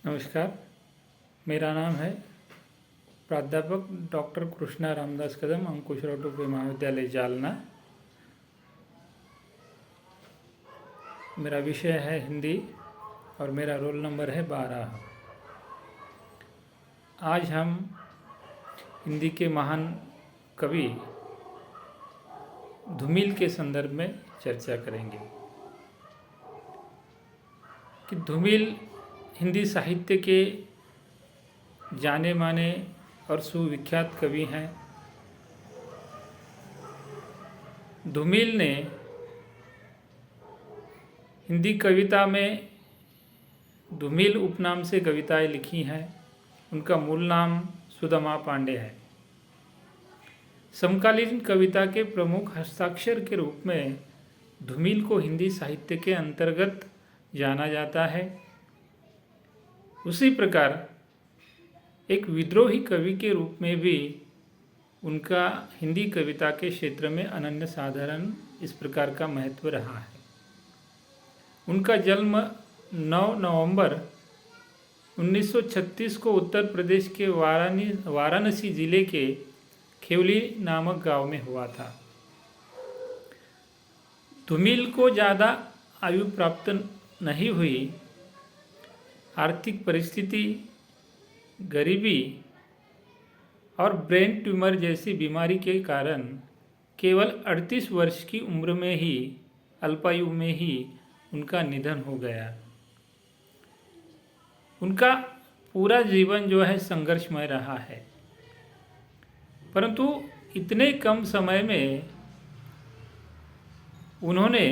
नमस्कार। मेरा नाम है प्राध्यापक डॉक्टर कृष्णा रामदास कदम, अंकुश रोटोपे महाविद्यालय जालना। मेरा विषय है हिंदी और मेरा रोल नंबर है 12। आज हम हिंदी के महान कवि धूमिल के संदर्भ में चर्चा करेंगे कि धूमिल हिंदी साहित्य के जाने माने और सुविख्यात कवि हैं। धूमिल ने हिंदी कविता में धूमिल उपनाम से कविताएं लिखी हैं। उनका मूल नाम सुदामा पांडे है। समकालीन कविता के प्रमुख हस्ताक्षर के रूप में धूमिल को हिंदी साहित्य के अंतर्गत जाना जाता है। उसी प्रकार एक विद्रोही कवि के रूप में भी उनका हिंदी कविता के क्षेत्र में अनन्य साधारण इस प्रकार का महत्व रहा है। उनका जन्म 9 नवंबर 1936 को उत्तर प्रदेश के वाराणसी जिले के खेवली नामक गांव में हुआ था। धूमिल को ज़्यादा आयु प्राप्त नहीं हुई। आर्थिक परिस्थिति, गरीबी और ब्रेन ट्यूमर जैसी बीमारी के कारण केवल 38 वर्ष की उम्र में ही, अल्पायु में ही उनका निधन हो गया। उनका पूरा जीवन जो है संघर्षमय रहा है, परंतु इतने कम समय में उन्होंने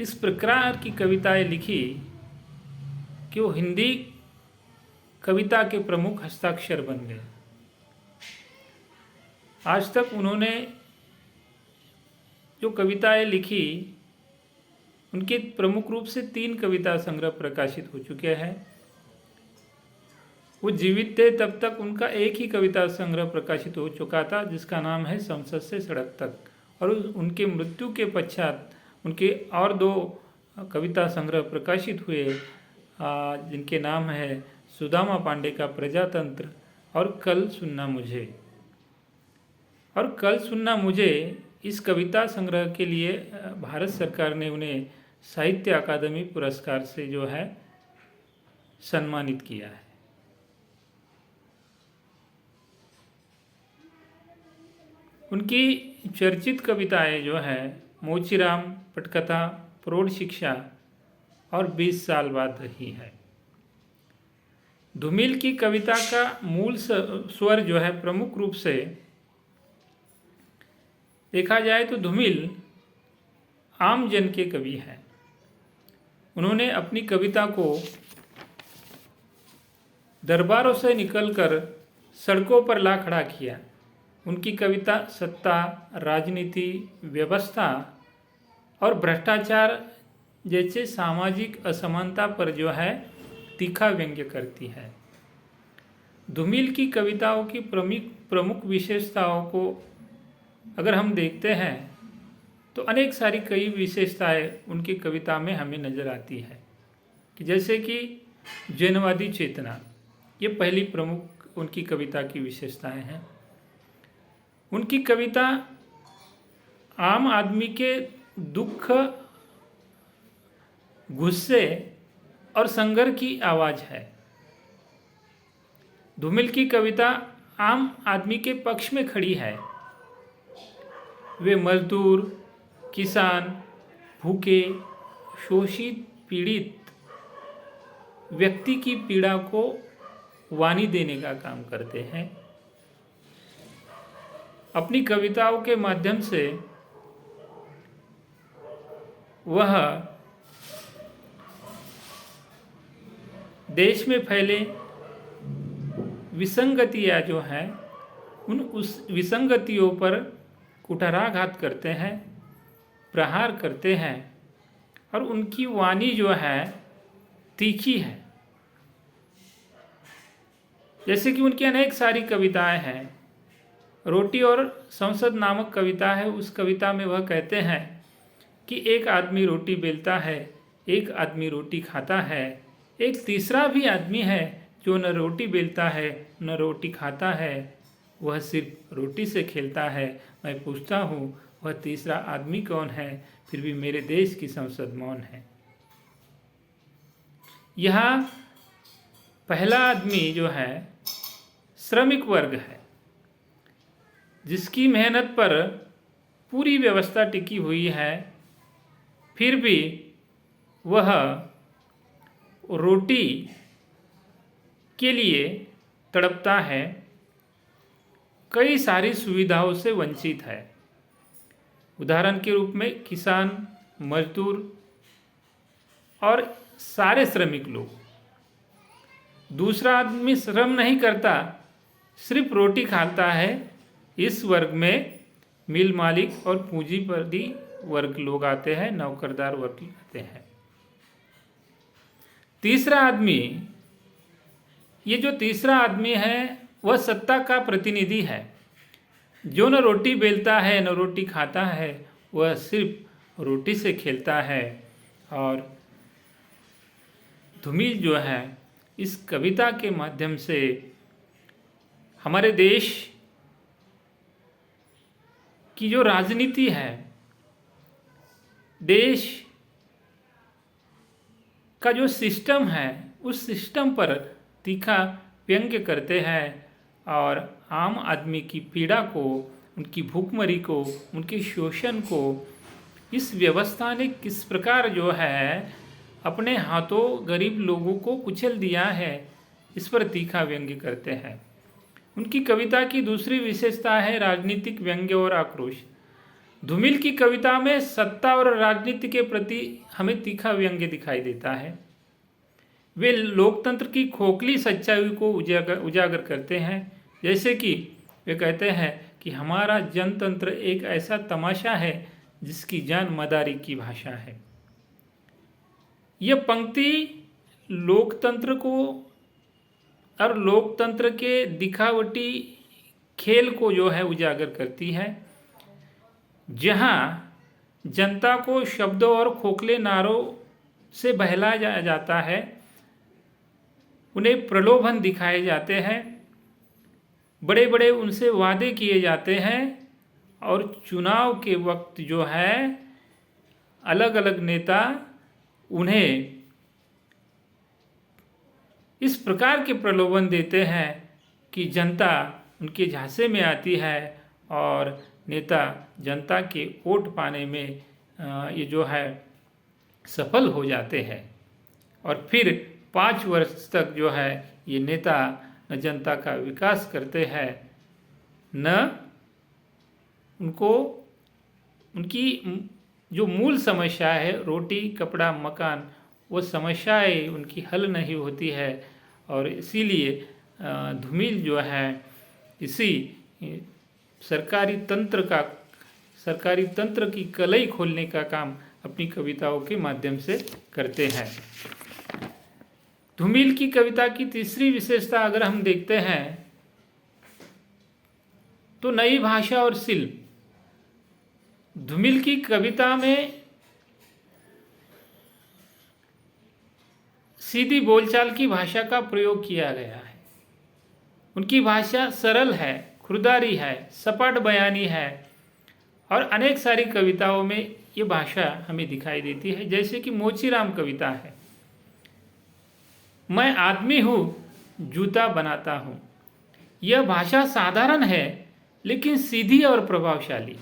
इस प्रकार की कविताएं लिखी कि वो हिंदी कविता के प्रमुख हस्ताक्षर बन गए। आज तक उन्होंने जो कविताएं लिखी, उनके प्रमुख रूप से 3 कविता संग्रह प्रकाशित हो चुके हैं। वो जीवित थे तब तक उनका एक ही कविता संग्रह प्रकाशित हो चुका था, जिसका नाम है संसद से सड़क तक। और उनके मृत्यु के पश्चात उनके और 2 कविता संग्रह प्रकाशित हुए, जिनके नाम है सुदामा पांडे का प्रजातंत्र और कल सुनना मुझे। और कल सुनना मुझे इस कविता संग्रह के लिए भारत सरकार ने उन्हें साहित्य अकादमी पुरस्कार से जो है सम्मानित किया है। उनकी चर्चित कविताएं जो है मोचीराम, पटकथा, प्रौढ़ शिक्षा और 20 साल बाद रही है। धूमिल की कविता का मूल स्वर जो है प्रमुख रूप से देखा जाए तो धूमिल आम जन के कवि हैं। उन्होंने अपनी कविता को दरबारों से निकलकर सड़कों पर ला खड़ा किया। उनकी कविता सत्ता, राजनीति, व्यवस्था और भ्रष्टाचार जैसे सामाजिक असमानता पर जो है तीखा व्यंग्य करती है। धूमिल की कविताओं की प्रमुख विशेषताओं को अगर हम देखते हैं तो अनेक सारी कई विशेषताएं उनकी कविता में हमें नज़र आती है, कि जैसे कि जैनवादी चेतना, ये पहली प्रमुख उनकी कविता की विशेषताएं हैं। उनकी कविता आम आदमी के दुख, गुस्से और संघर्ष की आवाज़ है। धूमिल की कविता आम आदमी के पक्ष में खड़ी है। वे मजदूर, किसान, भूखे, शोषित, पीड़ित व्यक्ति की पीड़ा को वाणी देने का काम करते हैं। अपनी कविताओं के माध्यम से वह देश में फैले विसंगतियाँ जो हैं, उस विसंगतियों पर कुठाराघात करते हैं, प्रहार करते हैं और उनकी वाणी जो है तीखी है। जैसे कि उनकी अनेक सारी कविताएं हैं। रोटी और संसद नामक कविता है। उस कविता में वह कहते हैं कि एक आदमी रोटी बेलता है, एक आदमी रोटी खाता है, एक तीसरा भी आदमी है जो न रोटी बेलता है न रोटी खाता है, वह सिर्फ रोटी से खेलता है। मैं पूछता हूँ वह तीसरा आदमी कौन है? फिर भी मेरे देश की संसद मौन है। यहाँ पहला आदमी जो है श्रमिक वर्ग है, जिसकी मेहनत पर पूरी व्यवस्था टिकी हुई है, फिर भी वह रोटी के लिए तड़पता है, कई सारी सुविधाओं से वंचित है। उदाहरण के रूप में किसान, मजदूर और सारे श्रमिक लोग। दूसरा आदमी श्रम नहीं करता, सिर्फ रोटी खाता है। इस वर्ग में मिल मालिक और पूंजीपति वर्ग लोग आते हैं, नौकरदार वर्ग आते हैं। तीसरा आदमी, ये जो तीसरा आदमी है वह सत्ता का प्रतिनिधि है, जो न रोटी बेलता है न रोटी खाता है, वह सिर्फ रोटी से खेलता है। और धूमिल जो है इस कविता के माध्यम से हमारे देश की जो राजनीति है, देश का जो सिस्टम है, उस सिस्टम पर तीखा व्यंग्य करते हैं और आम आदमी की पीड़ा को, उनकी भूखमरी को, उनके शोषण को इस व्यवस्था ने किस प्रकार जो है अपने हाथों गरीब लोगों को कुचल दिया है, इस पर तीखा व्यंग्य करते हैं। उनकी कविता की दूसरी विशेषता है राजनीतिक व्यंग्य और आक्रोश। धूमिल की कविता में सत्ता और राजनीति के प्रति हमें तीखा व्यंग्य दिखाई देता है। वे लोकतंत्र की खोखली सच्चाई को उजागर करते हैं, जैसे कि वे कहते हैं कि हमारा जनतंत्र एक ऐसा तमाशा है जिसकी जान मदारी की भाषा है। यह पंक्ति लोकतंत्र को और लोकतंत्र के दिखावटी खेल को जो है उजागर करती है, जहां जनता को शब्दों और खोखले नारों से बहलाया जाता है, उन्हें प्रलोभन दिखाए जाते हैं, बड़े बड़े उनसे वादे किए जाते हैं और चुनाव के वक्त जो है अलग अलग नेता उन्हें इस प्रकार के प्रलोभन देते हैं कि जनता उनके झांसे में आती है और नेता जनता के वोट पाने में ये जो है सफल हो जाते हैं। और फिर 5 वर्ष तक जो है ये नेता न जनता का विकास करते हैं, न उनको उनकी जो मूल समस्या है रोटी कपड़ा मकान, वो समस्याएं उनकी हल नहीं होती है। और इसीलिए धूमिल जो है इसी सरकारी तंत्र की कलई खोलने का काम अपनी कविताओं के माध्यम से करते हैं। धूमिल की कविता की तीसरी विशेषता अगर हम देखते हैं तो नई भाषा और शिल्प। धूमिल की कविता में सीधी बोलचाल की भाषा का प्रयोग किया गया है। उनकी भाषा सरल है, खुरदारी है, सपाट बयानी है और अनेक सारी कविताओं में ये भाषा हमें दिखाई देती है। जैसे कि मोचीराम कविता है, मैं आदमी हूँ जूता बनाता हूँ। यह भाषा साधारण है लेकिन सीधी और प्रभावशाली।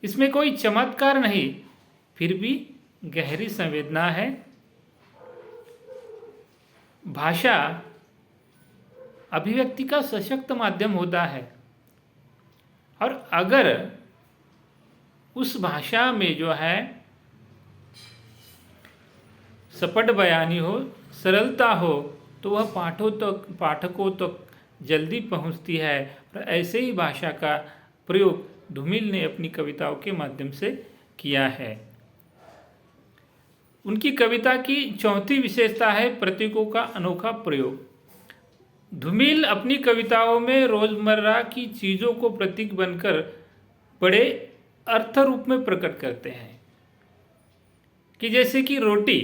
इसमें कोई चमत्कार नहीं, फिर भी गहरी संवेदना है। भाषा अभिव्यक्ति का सशक्त माध्यम होता है और अगर उस भाषा में जो है सपट बयानी हो, सरलता हो, तो वह पाठकों तक जल्दी पहुंचती है। और ऐसे ही भाषा का प्रयोग धूमिल ने अपनी कविताओं के माध्यम से किया है। उनकी कविता की चौथी विशेषता है प्रतीकों का अनोखा प्रयोग। धूमिल अपनी कविताओं में रोजमर्रा की चीज़ों को प्रतीक बनकर बड़े अर्थ रूप में प्रकट करते हैं। कि जैसे कि रोटी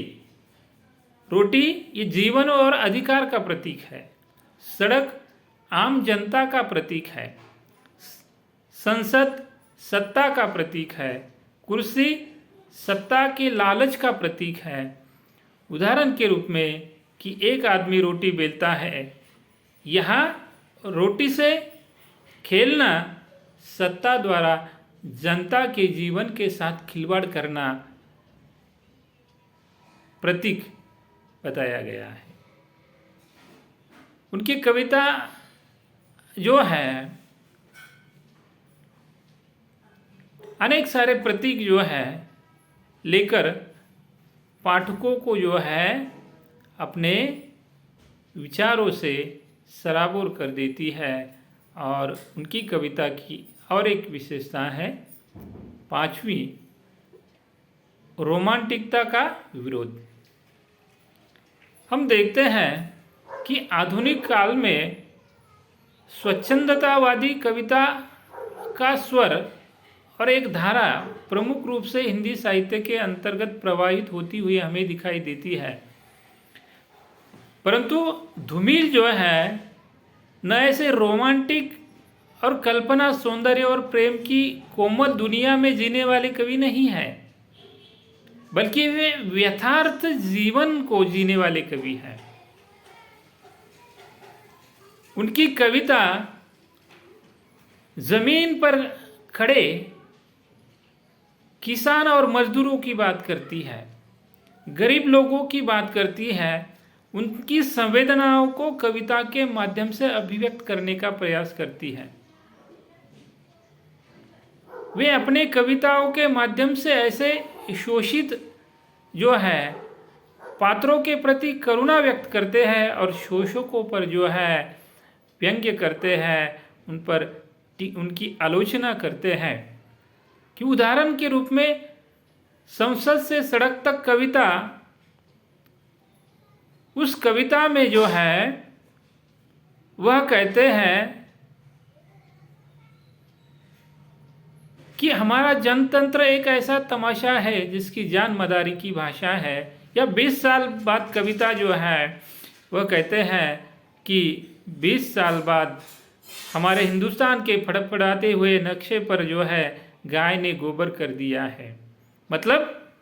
रोटी ये जीवन और अधिकार का प्रतीक है। सड़क आम जनता का प्रतीक है। संसद सत्ता का प्रतीक है। कुर्सी सत्ता के लालच का प्रतीक है। उदाहरण के रूप में कि एक आदमी रोटी बेलता है, यहाँ रोटी से खेलना सत्ता द्वारा जनता के जीवन के साथ खिलवाड़ करना प्रतीक बताया गया है। उनकी कविता जो है अनेक सारे प्रतीक जो है लेकर पाठकों को जो है अपने विचारों से सराबोर कर देती है। और उनकी कविता की और एक विशेषता है, पांचवी, रोमांटिकता का विरोध। हम देखते हैं कि आधुनिक काल में स्वच्छंदतावादी कविता का स्वर और एक धारा प्रमुख रूप से हिंदी साहित्य के अंतर्गत प्रवाहित होती हुई हमें दिखाई देती है। परंतु धूमिल जो है न ऐसे रोमांटिक और कल्पना, सौंदर्य और प्रेम की कोमल दुनिया में जीने वाले कवि नहीं है, बल्कि वे यथार्थ जीवन को जीने वाले कवि हैं। उनकी कविता जमीन पर खड़े किसान और मजदूरों की बात करती है, गरीब लोगों की बात करती है। उनकी संवेदनाओं को कविता के माध्यम से अभिव्यक्त करने का प्रयास करती है। वे अपने कविताओं के माध्यम से ऐसे शोषित जो है पात्रों के प्रति करुणा व्यक्त करते हैं और शोषकों पर जो है व्यंग्य करते हैं, उन पर उनकी आलोचना करते हैं। कि उदाहरण के रूप में संसद से सड़क तक कविता, उस कविता में जो है वह कहते हैं कि हमारा जनतंत्र एक ऐसा तमाशा है जिसकी जान मदारी की भाषा है। या 20 साल बाद कविता जो है वह कहते हैं कि 20 साल बाद हमारे हिंदुस्तान के फड़फड़ाते हुए नक्शे पर जो है गाय ने गोबर कर दिया है। मतलब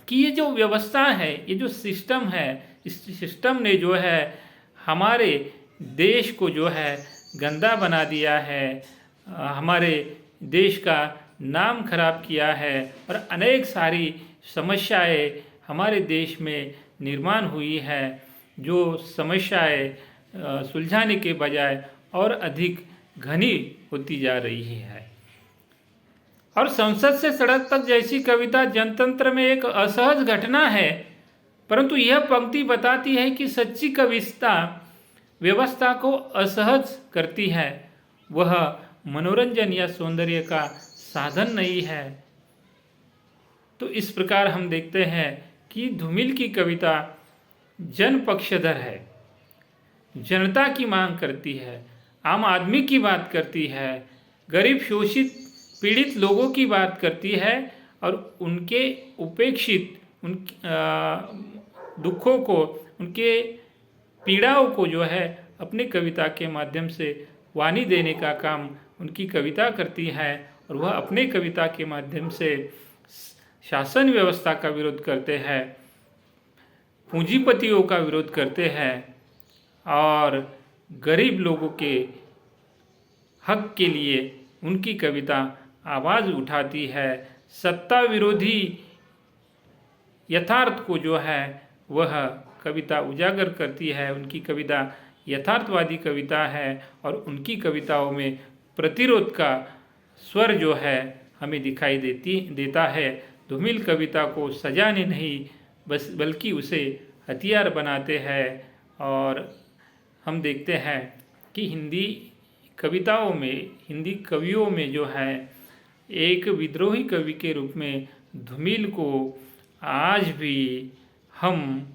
कि ये जो व्यवस्था है, ये जो सिस्टम है, इस सिस्टम ने जो है हमारे देश को जो है गंदा बना दिया है, हमारे देश का नाम खराब किया है और अनेक सारी समस्याएं हमारे देश में निर्माण हुई है, जो समस्याएं सुलझाने के बजाय और अधिक घनी होती जा रही है। और संसद से सड़क तक जैसी कविता जनतंत्र में एक असहज घटना है, परंतु यह पंक्ति बताती है कि सच्ची कविता व्यवस्था को असहज करती है, वह मनोरंजन या सौंदर्य का साधन नहीं है। तो इस प्रकार हम देखते हैं कि धूमिल की कविता जन पक्षधर है, जनता की मांग करती है, आम आदमी की बात करती है, गरीब शोषित पीड़ित लोगों की बात करती है और उनके उपेक्षित उन दुखों को, उनके पीड़ाओं को जो है अपनी कविता के माध्यम से वाणी देने का काम उनकी कविता करती है। और वह अपने कविता के माध्यम से शासन व्यवस्था का विरोध करते हैं, पूंजीपतियों का विरोध करते हैं और गरीब लोगों के हक के लिए उनकी कविता आवाज़ उठाती है। सत्ता विरोधी यथार्थ को जो है वह कविता उजागर करती है। उनकी कविता यथार्थवादी कविता है और उनकी कविताओं में प्रतिरोध का स्वर जो है हमें दिखाई देता है। धूमिल कविता को सजाने नहीं बल्कि उसे हथियार बनाते हैं। और हम देखते हैं कि हिंदी कविताओं में, हिंदी कवियों में जो है एक विद्रोही कवि के रूप में धूमिल को आज भी हम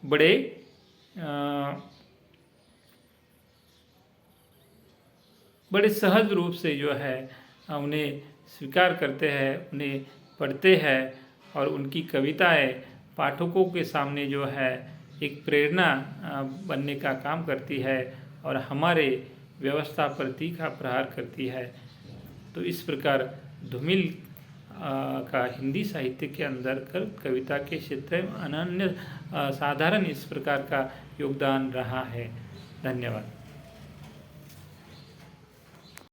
बड़े सहज रूप से जो है उन्हें स्वीकार करते हैं, उन्हें पढ़ते हैं और उनकी कविताएं पाठकों के सामने जो है एक प्रेरणा बनने का काम करती है और हमारे व्यवस्था पर तीखा प्रहार करती है। तो इस प्रकार धूमिल का हिंदी साहित्य के अंदर कविता के क्षेत्र में अनन्य साधारण इस प्रकार का योगदान रहा है। धन्यवाद।